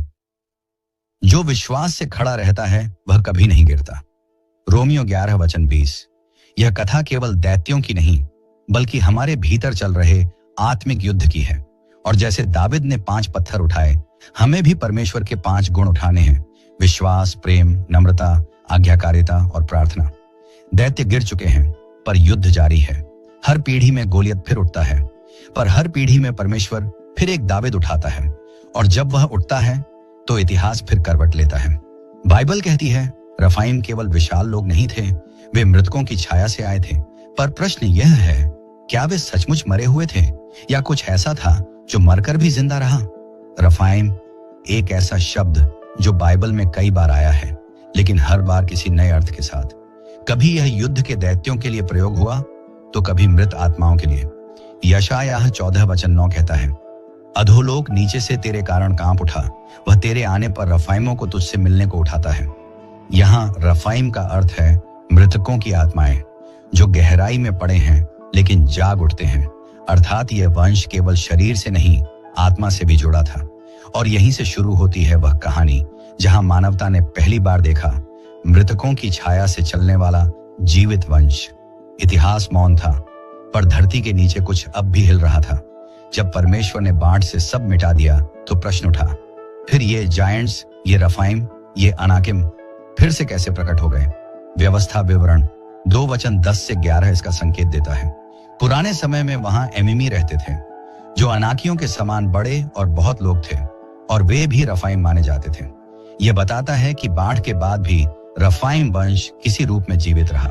Speaker 1: जो विश्वास से खड़ा रहता है वह कभी नहीं गिरता। रोमियो 11 वचन 20। यह कथा केवल दैत्यों की नहीं बल्कि हमारे भीतर चल रहे आत्मिक युद्ध की है। और जैसे दाविद ने 5 पत्थर उठाए, हमें भी परमेश्वर के 5 गुण उठाने हैं: विश्वास, प्रेम, नम्रता, आज्ञाकारिता और प्रार्थना। दैत्य गिर चुके हैं पर युद्ध जारी है। हर पीढ़ी में गोलियत फिर उठता है, पर हर पीढ़ी में परमेश्वर फिर एक दाविद उठाता है, और जब वह उठता है तो इतिहास फिर करवट लेता है। बाइबल कहती है रफाइम केवल विशाल लोग नहीं थे, वे मृतकों की छाया से आए थे। पर प्रश्न यह है, क्या वे सचमुच मरे हुए थे या कुछ ऐसा था जो मरकर भी जिंदा रहा? रफाइम एक ऐसा शब्द जो बाइबल में कई बार आया है, लेकिन हर बार किसी नए अर्थ के साथ। कभी यह युद्ध के दैत्यों के लिए प्रयोग हुआ तो कभी मृत आत्माओं के लिए। यशायाह 14 वचन 9 कहता है, अधोलोक नीचे से तेरे कारण कांप उठा, वह तेरे आने पर रफाइमों को तुझसे मिलने को उठाता है। यहाँ रफाइम का अर्थ है मृतकों की आत्माएं जो गहराई में पड़े हैं लेकिन जाग उठते हैं। अर्थात यह वंश केवल शरीर से नहीं, आत्मा से भी जुड़ा था। और यहीं से शुरू होती है वह कहानी जहां मानवता ने पहली बार देखा मृतकों की छाया से चलने वाला जीवित वंश। इतिहास मौन था, पर धरती के नीचे कुछ अब भी हिल रहा था। जब परमेश्वर ने बाढ़ से सब मिटा दिया तो प्रश्न उठा, फिर ये जायंट्स, ये रफाइम, ये अनाकिम फिर से कैसे प्रकट हो गए? व्यवस्था विवरण 2 वचन 10 से 11 इसका संकेत देता है। पुराने समय में वहां एमिमी रहते थे जो अनाकियों के समान बड़े और बहुत लोग थे, और वे भी रफाइम माने जाते थे। यह बताता है कि बाढ़ के बाद भी रफाइम वंश किसी रूप में जीवित रहा।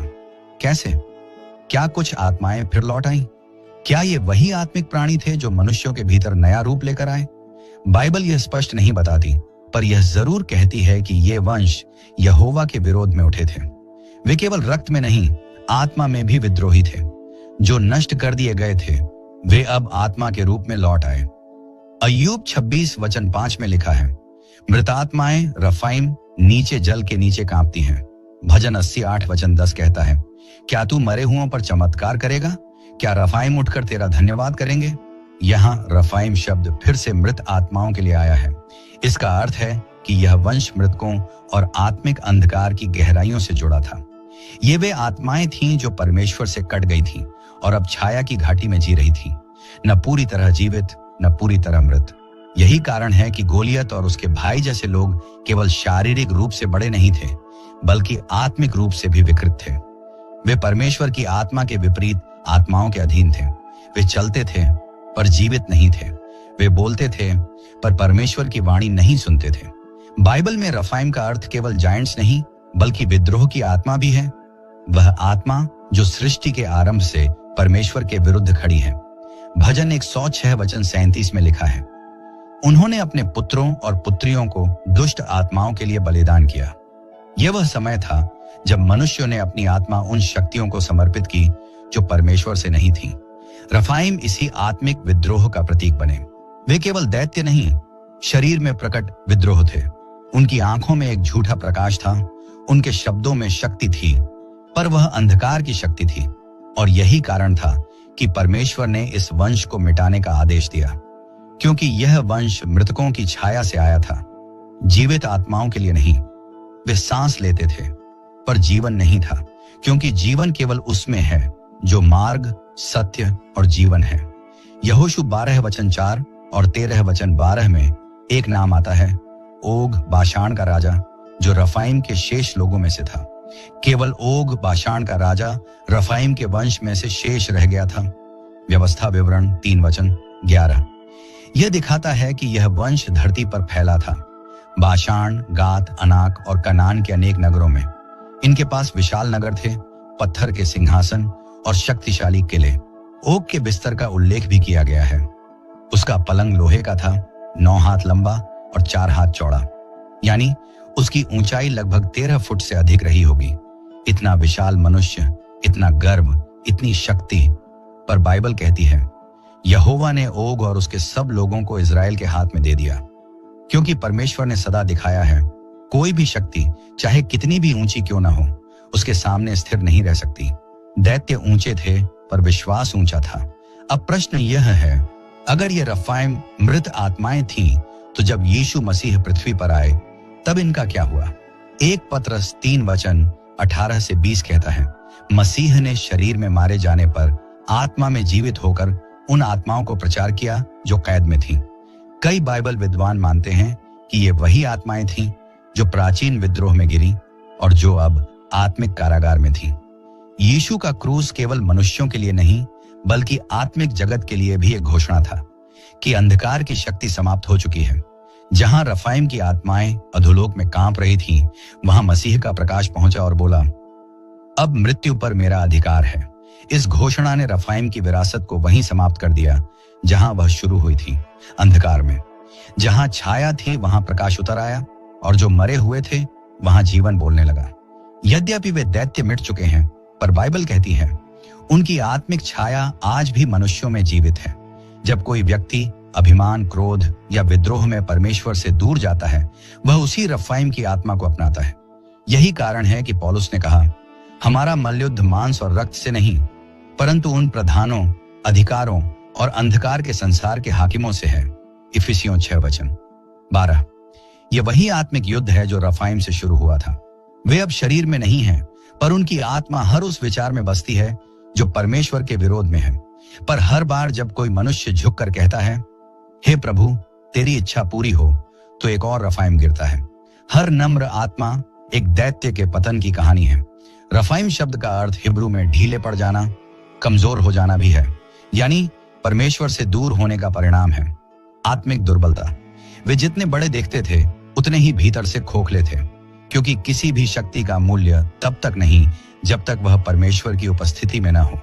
Speaker 1: कैसे? क्या कुछ आत्माएं फिर लौट आईं? क्या ये वही आत्मिक प्राणी थे जो मनुष्यों के भीतर नया रूप लेकर आए? बाइबल यह स्पष्ट नहीं बताती, पर यह जरूर कहती है कि ये वंश यहोवा के विरोध में उठे थे। वे केवल रक्त में नहीं, आत्मा में भी विद्रोही थे। जो नष्ट कर दिए गए थे वे अब आत्मा के रूप में लौट आए। अय्यूब 26 वचन 5 में लिखा है, मृतात्माएं रफाइम नीचे जल के नीचे कांपती हैं। भजन 88 वचन 10 कहता है, क्या तू मरे हुओं पर चमत्कार करेगा? क्या रफाइम उठकर तेरा धन्यवाद करेंगे? यहाँ रफाइम शब्द फिर से मृत आत्माओं के लिए आया है। इसका अर्थ है कि यह वंश मृतकों और आत्मिक अंधकार की गहराइयों से जुड़ा था। ये वे आत्माएं थीं जो परमेश्वर से कट गई थीं और अब छाया की घाटी में जी रही थीं, न पूरी तरह जीवित न पूरी तरह मृत। यही कारण है कि गोलियत और उसके भाई जैसे लोग केवल शारीरिक रूप से बड़े नहीं थे, बल्कि आत्मिक रूप से भी विकृत थे। वे परमेश्वर की आत्मा के विपरीत आत्माओं के अधीन थे। वे चलते थे पर जीवित नहीं थे। वे बोलते थे पर परमेश्वर की वाणी नहीं सुनते थे। बाइबल में रफाइम का अर्थ केवल जायंट्स नहीं बल्कि विद्रोह की आत्मा भी है। वह आत्मा जो सृष्टि के आरंभ से परमेश्वर के विरुद्ध खड़ी है। भजन 106 वचन 37 में लिखा है, उन्होंने अपने पुत्रों और पुत्रियों को दुष्ट आत्माओं के लिए बलिदान किया। यह वह समय था जब मनुष्यों ने अपनी आत्मा उन शक्तियों को समर्पित की जो परमेश्वर से नहीं थी। रफाइम इसी आत्मिक विद्रोह का प्रतीक बने। वे केवल दैत्य नहीं, शरीर में प्रकट विद्रोह थे। उनकी आंखों में एक झूठा प्रकाश था, उनके शब्दों में शक्ति थी, पर वह अंधकार की शक्ति थी। और यही कारण था कि परमेश्वर ने इस वंश को मिटाने का आदेश दिया, क्योंकि यह वंश मृतकों की छाया से आया था, जीवित आत्माओं के लिए नहीं। वे सांस लेते थे पर जीवन नहीं था, क्योंकि जीवन केवल उसमें है जो मार्ग, सत्य और जीवन है। यहोशू 12 वचन 4 और 13 वचन 12 में एक नाम आता है, ओग बाशान का राजा, जो रफाइम के शेष लोगों में से था। केवल ओग बाशान का राजा रफाइम के वंश में से शेष रह गया था। व्यवस्था विवरण 3 वचन 11। यह दिखाता है कि यह वंश धरती पर फैला था, बाशान, गात, अनाक और कनान के अनेक नगरों में। इनके पास विशाल नगर थे, पत्थर के सिंहासन और शक्तिशाली किले। ओग के बिस्तर का उल्लेख भी किया गया है। उसका पलंग लोहे का था, 9 हाथ लंबा और 4 हाथ चौड़ा, यानी उसकी ऊंचाई लगभग 13 फुट से अधिक रही होगी। इतना विशाल मनुष्य, इतना गर्व, इतनी शक्ति। पर बाइबल कहती है, यहोवा ने ओग और उसके सब लोगों को इजराइल के हाथ में दे दिया, क्योंकि परमेश्वर ने सदा दिखाया है, कोई भी शक्ति चाहे कितनी भी ऊंची क्यों ना हो, उसके सामने स्थिर नहीं रह सकती। दैत्य ऊंचे थे पर विश्वास ऊंचा था। अब प्रश्न यह है, अगर ये रफाइम मृत आत्माएं थीं, तो जब यीशु मसीह पृथ्वी पर आए तब इनका क्या हुआ? 1 पतरस 3 वचन 18 से 20 कहता है, मसीह ने शरीर में मारे जाने पर आत्मा में जीवित होकर उन आत्माओं को प्रचार किया जो कैद में थीं। कई बाइबल विद्वान मानते हैं कि ये वही आत्माएं थीं जो प्राचीन विद्रोह में गिरी और जो अब आत्मिक कारागार में थीं। यीशु का क्रूस केवल मनुष्यों के लिए नहीं, बल्कि आत्मिक जगत के लिए भी एक घोषणा था कि अंधकार की शक्ति समाप्त हो चुकी है। जहां रफाइम की आत्माएं अधोलोक में कांप रही थीं, वहां मसीह का प्रकाश पहुंचा और बोला, अब मृत्यु पर मेरा अधिकार है। इस घोषणा ने रफाइम की विरासत को वहीं समाप्त कर दिया जहां वह शुरू हुई थी, अंधकार में। जहां छाया थी वहां प्रकाश उतर आया, और जो मरे हुए थे वहां जीवन बोलने लगा। यद्यपि वे दैत्य मिट चुके हैं, पर बाइबल कहती है उनकी आत्मिक छाया आज भी मनुष्यों में जीवित है। जब कोई व्यक्ति अभिमान, क्रोध या विद्रोह में परमेश्वर से दूर जाता है, वह उसी रफाइम की आत्मा को अपनाता है। यही कारण है कि पौलुस ने कहा, हमारा मल्लयुद्ध मांस और रक्त से नहीं, परंतु उन प्रधानों, अधिकारों और अंधकार के संसार के हाकिमों से है। इफिसियों 6 वचन 12। यह वही आत्मिक युद्ध है जो रफाइम से शुरू हुआ था। वे अब शरीर में नहीं हैं, पर उनकी आत्मा हर उस विचार में बसती है जो परमेश्वर के विरोध में है। पर हर बार जब कोई मनुष्य झुककर कहता है, हे प्रभु तेरी इच्छा पूरी हो, तो एक और रफाइम गिरता है। हर नम्र आत्मा एक दैत्य के पतन की कहानी है। रफाइम शब्द का अर्थ हिब्रू में ढीले पड़ जाना, कमजोर हो जाना भी है, यानी परमेश्वर से दूर होने का परिणाम है। आत्मिक दुर्बलता। वे जितने बड़े देखते थे उतने ही भीतर से खोखले थे, क्योंकि किसी भी शक्ति का मूल्य तब तक नहीं जब तक वह परमेश्वर की उपस्थिति में न हो।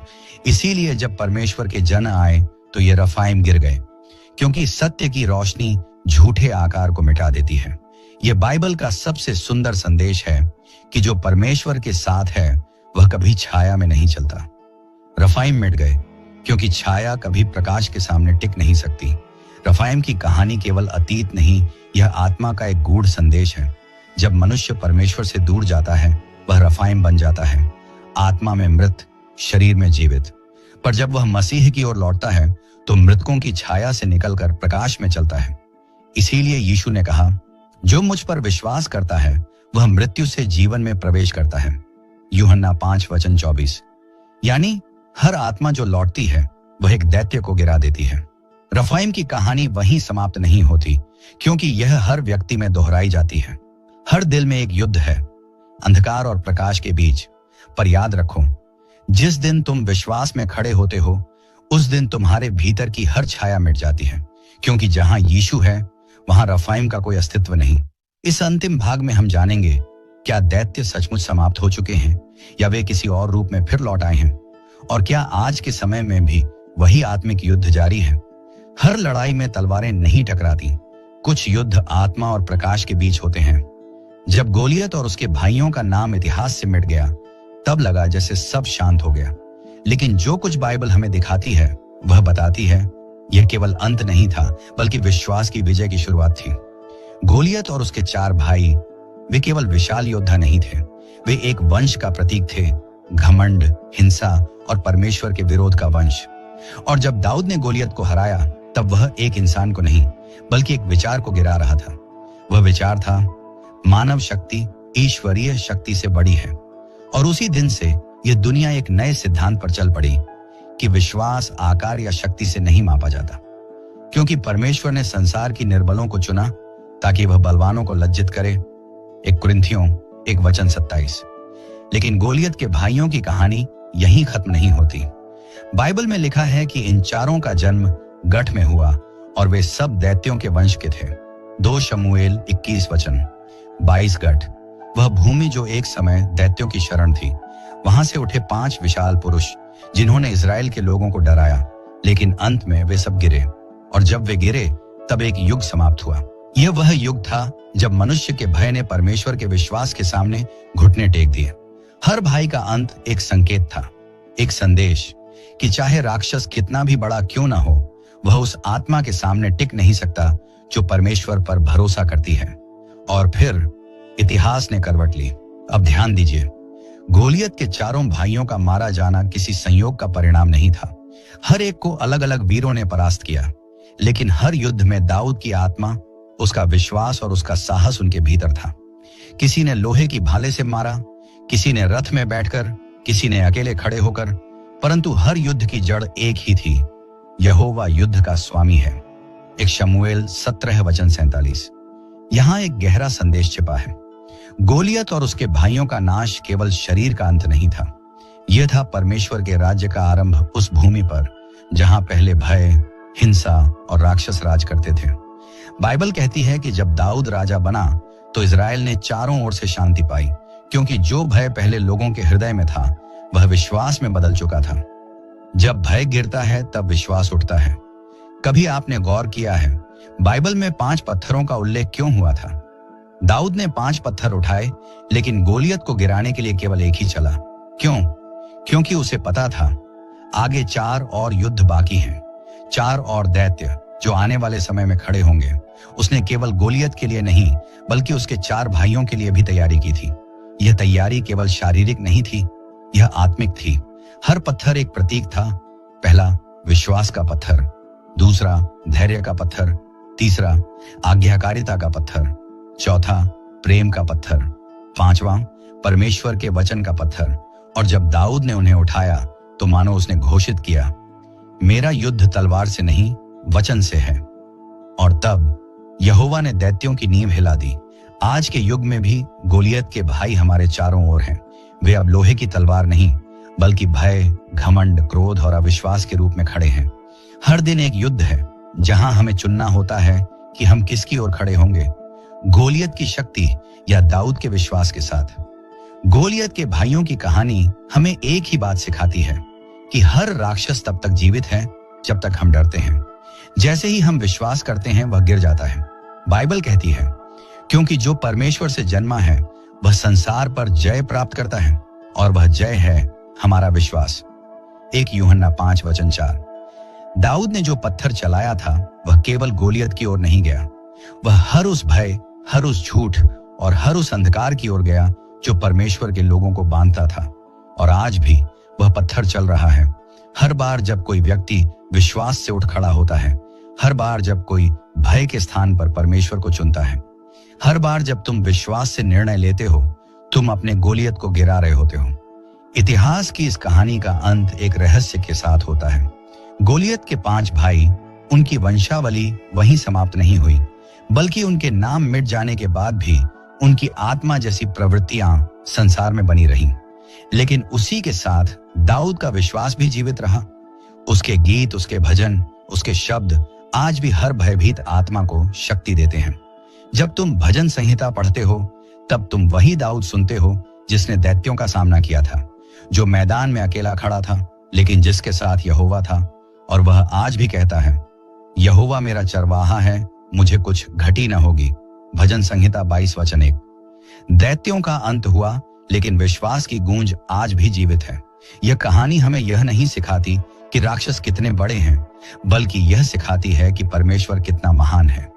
Speaker 1: इसीलिए जब परमेश्वर के जन आए तो ये रफाइम गिर गए, क्योंकि सत्य की रोशनी झूठे आकार को मिटा देती है। यह बाइबल का सबसे सुंदर संदेश है कि जो परमेश्वर के साथ है वह कभी छाया में नहीं चलता। रफाइम मिट गए क्योंकि छाया कभी प्रकाश के सामने टिक नहीं सकती। रफाइम की कहानी केवल अतीत नहीं, यह आत्मा का एक गूढ़ संदेश है। जब मनुष्य परमेश्वर से दूर जाता है वह रफाइम बन जाता है, आत्मा में मृत, शरीर में जीवित। पर जब वह मसीह की ओर लौटता है तो मृतकों की छाया से निकलकर प्रकाश में चलता है। इसीलिए यीशु ने कहा, जो मुझ पर विश्वास करता है वह मृत्यु से जीवन में प्रवेश करता है। यूहन्ना 5 वचन 24। यानी हर आत्मा जो लौटती है वह एक दैत्य को गिरा देती है। रफाइम की कहानी वहीं समाप्त नहीं होती, क्योंकि यह हर व्यक्ति में दोहराई जाती है। हर दिल में एक युद्ध है, अंधकार और प्रकाश के बीच। पर याद रखो, जिस दिन तुम विश्वास में खड़े होते हो उस दिन तुम्हारे भीतर की हर छाया मिट जाती है, क्योंकि जहां यीशु है वहां रफाइम का कोई अस्तित्व नहीं। इस अंतिम भाग में हम जानेंगे क्या दैत्य सचमुच समाप्त हो चुके हैं या वे किसी और रूप में फिर लौट आए हैं? और क्या आज के समय में भी वही आत्मिक युद्ध जारी है? हर लड़ाई में तलवारें नहीं टकराती, कुछ युद्ध आत्मा और प्रकाश के बीच होते हैं। जब गोलियत और उसके भाइयों का नाम इतिहास से मिट गया, तब लगा जैसे सब शांत हो गया। लेकिन जो कुछ बाइबल हमें दिखाती है वह बताती है यह केवल अंत नहीं था, बल्कि विश्वास की विजय की शुरुआत थी। गोलियत और उसके 4 भाई वे केवल विशाल योद्धा नहीं थे, वे एक वंश का प्रतीक थे, घमंड, हिंसा और परमेश्वर के विरोध का वंश। और जब दाऊद ने गोलियत को हराया, तब वह एक इंसान को नहीं बल्कि एक विचार को गिरा रहा था। वह विचार था मानव शक्ति ईश्वरीय शक्ति से बड़ी है। और उसी दिन से यह दुनिया एक नए सिद्धांत पर चल पड़ी कि विश्वास आकार या शक्ति से नहीं मापा जाता, क्योंकि परमेश्वर ने संसार की निर्बलों को चुना ताकि वह बलवानों को लज्जित करे। 1 कुरिन्थियों 1:27। लेकिन गोलियत के भाइयों की कहानी यहीं खत्म नहीं होती। बाइबल में लिखा है कि इन चारों का जन्म गठ में हुआ और वे सब दैत्यों के वंश के थे। 2 शमूएल 21:22 गठ, वह भूमि जो एक समय दैत्यों की शरण थी। वहां से उठे 5 विशाल पुरुष जिन्होंने इजराइल के लोगों को डराया, लेकिन अंत में वे सब गिरे। और जब वे गिरे तब एक युग समाप्त हुआ। यह वह युग था जब मनुष्य के भय ने परमेश्वर के विश्वास के सामने घुटने टेक दिए। हर भाई का अंत एक संकेत था, एक संदेश कि चाहे राक्षस कितना भी बड़ा क्यों ना हो, वह उस आत्मा के सामने टिक नहीं सकता जो परमेश्वर पर भरोसा करती है। और फिर इतिहास ने करवट ली। अब ध्यान दीजिए, गोलियत के चारों भाइयों का मारा जाना किसी संयोग का परिणाम नहीं था। हर एक को अलग अलग वीरों ने परास्त किया, लेकिन हर युद्ध में दाऊद की आत्मा, उसका विश्वास और उसका साहस उनके भीतर था। किसी ने लोहे की भाले से मारा, किसी ने रथ में बैठकर, किसी ने अकेले खड़े होकर, परंतु हर युद्ध की जड़ एक ही थी, यहोवा युद्ध का स्वामी है। 1 शमूएल 17:47। यहां एक गहरा संदेश छिपा है। गोलियत और उसके भाइयों का नाश केवल शरीर का अंत नहीं था, यह था परमेश्वर के राज्य का आरंभ उस भूमि पर जहां पहले भय, हिंसा और राक्षस राज करते थे। बाइबल कहती है कि जब दाऊद राजा बना तो इजराइल ने चारों ओर से शांति पाई, क्योंकि जो भय पहले लोगों के हृदय में था वह विश्वास में बदल चुका था। जब भय गिरता है तब विश्वास उठता है। कभी आपने गौर किया है बाइबल में 5 पत्थरों का उल्लेख क्यों हुआ था? दाऊद ने 5 पत्थर उठाए, लेकिन गोलियत को गिराने के लिए केवल एक ही चला। क्यों? क्योंकि उसे पता था आगे 4 और युद्ध बाकी हैं, 4 और दैत्य जो आने वाले समय में खड़े होंगे। उसने केवल गोलियत के लिए नहीं बल्कि उसके 4 भाइयों के लिए भी तैयारी की थी। यह तैयारी केवल शारीरिक नहीं थी, यह आत्मिक थी। हर पत्थर एक प्रतीक था। पहला विश्वास का पत्थर, दूसरा धैर्य का पत्थर, तीसरा आज्ञाकारिता का पत्थर, चौथा प्रेम का पत्थर, 5वां परमेश्वर के वचन का पत्थर। और जब दाऊद ने उन्हें उठाया तो मानो उसने घोषित किया, मेरा युद्ध तलवार से नहीं वचन से है। और तब यहोवा ने दैत्यों की नींव हिला दी। आज के युग में भी गोलियत के भाई हमारे चारों ओर हैं। वे अब लोहे की तलवार नहीं बल्कि भय, घमंड, क्रोध और अविश्वास के रूप में खड़े हैं। हर दिन एक युद्ध है जहां हमें चुनना होता है कि हम किसकी ओर खड़े होंगे, गोलियत की शक्ति या दाऊद के विश्वास के साथ। गोलियत के भाइयों की कहानी हमें एक ही बात सिखाती है कि हर राक्षस तब तक जीवित है जब तक हम डरते हैं। जैसे ही हम विश्वास करते हैं वह गिर जाता है। बाइबल कहती है क्योंकि जो परमेश्वर से जन्मा है वह संसार पर जय प्राप्त करता है, और वह जय है हमारा विश्वास। 1 यूहन्ना 5:4। दाऊद ने जो पत्थर चलाया था वह केवल गोलियत की ओर नहीं गया, वह हर उस भय, हर उस झूठ और हर उस अंधकार की ओर गया जो परमेश्वर के लोगों को बांधता था। और आज भी वह पत्थर चल रहा है। हर बार जब कोई व्यक्ति विश्वास से उठ खड़ा होता है, हर बार जब कोई भय के स्थान पर परमेश्वर को चुनता है, हर बार जब तुम विश्वास से निर्णय लेते हो, तुम अपने गोलियत को गिरा रहे होते हो। इतिहास की इस कहानी का अंत एक रहस्य के साथ होता है। गोलियत के 5 भाई, उनकी वंशावली वहीं समाप्त नहीं हुई, बल्कि उनके नाम मिट जाने के बाद भी उनकी आत्मा जैसी प्रवृत्तियां संसार में बनी रहीं। लेकिन उसी के साथ दाऊद का विश्वास भी जीवित रहा। उसके गीत, उसके भजन, उसके शब्द आज भी हर भयभीत आत्मा को शक्ति देते हैं। जब तुम भजन संहिता पढ़ते हो तब तुम वही दाऊद सुनते हो जिसने दैत्यों का सामना किया था, जो मैदान में अकेला खड़ा था, लेकिन जिसके साथ यहोवा था, और वह आज भी कहता है, यहोवा मेरा चरवाहा है, मुझे कुछ घटी न होगी। भजन संहिता 22:1। दैत्यों का अंत हुआ, लेकिन विश्वास की गूंज आज भी जीवित है। यह कहानी हमें यह नहीं सिखाती कि राक्षस कितने बड़े हैं, बल्कि यह सिखाती है कि परमेश्वर कितना महान है।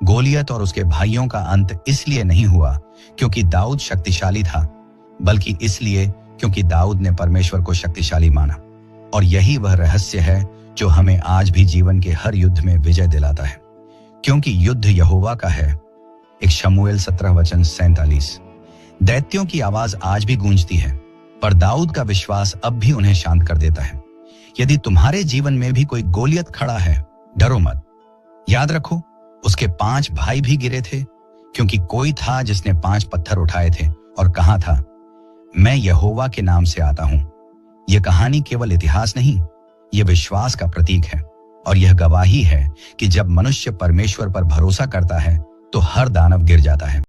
Speaker 1: गोलियत और उसके भाइयों का अंत इसलिए नहीं हुआ क्योंकि दाऊद शक्तिशाली था, बल्कि इसलिए क्योंकि दाऊद ने परमेश्वर को शक्तिशाली माना। और यही वह रहस्य है जो हमें आज भी जीवन के हर युद्ध में विजय दिलाता है, क्योंकि युद्ध यहोवा का है। 1 शमूएल 17:47। दैत्यों की आवाज आज भी गूंजती है, पर दाऊद का विश्वास अब भी उन्हें शांत कर देता है। यदि तुम्हारे जीवन में भी कोई गोलियत खड़ा है, डरो मत। याद रखो, उसके 5 भाई भी गिरे थे, क्योंकि कोई था जिसने 5 पत्थर उठाए थे और कहा था, मैं यहोवा के नाम से आता हूं। यह कहानी केवल इतिहास नहीं, यह विश्वास का प्रतीक है, और यह गवाही है कि जब मनुष्य परमेश्वर पर भरोसा करता है तो हर दानव गिर जाता है।